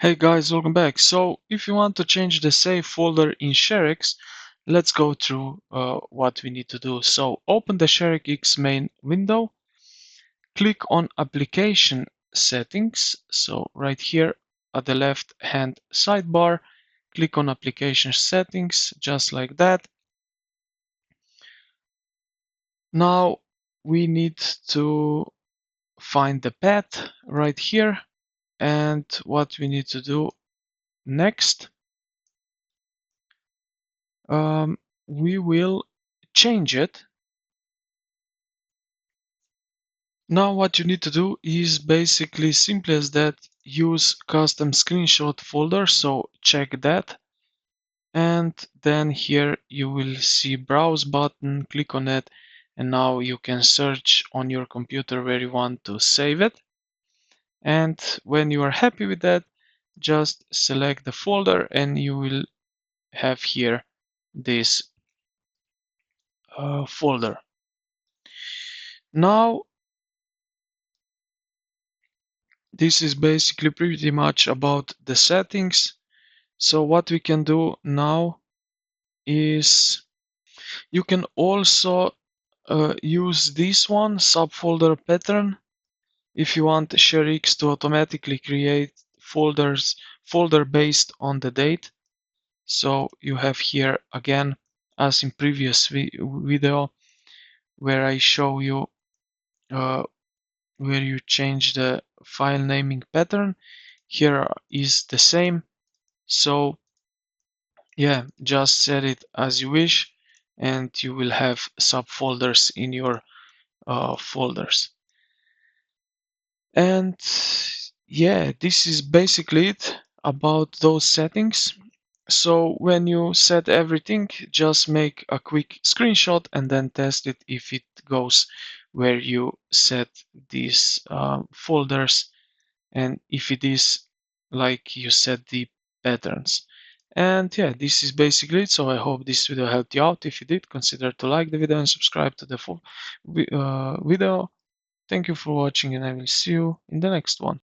Hey guys, welcome back. So if you want to change the save folder in Sharex, let's go through what we need to do. So open the Sharex main window, click on application settings. So right here at the left hand sidebar, click on application settings, just like that. Now we need to find the path right here, and what we need to do next, we will change it. Now what you need to do is basically simple as that, use custom screenshot folder, so check that. And then here you will see browse button, click on it, and now you can search on your computer where you want to save it. And when you are happy with that, just select the folder and you will have here this folder. Now this is basically pretty much about the settings. So what we can do now is you can also use this one, subfolder pattern, if you want Sharex to automatically create folder based on the date. So you have here again, as in previous video, where I show you uh, where you change the file naming pattern. Here is the same. So yeah, just set it as you wish, and you will have subfolders in your folders. And yeah, this is basically it about those settings. So when you set everything, just make a quick screenshot and then test it if it goes where you set these folders, and if it is like you set the patterns. And yeah, this is basically it. So I hope this video helped you out. If you did, consider to like the video and subscribe to the full video. Thank you for watching, and I will see you in the next one.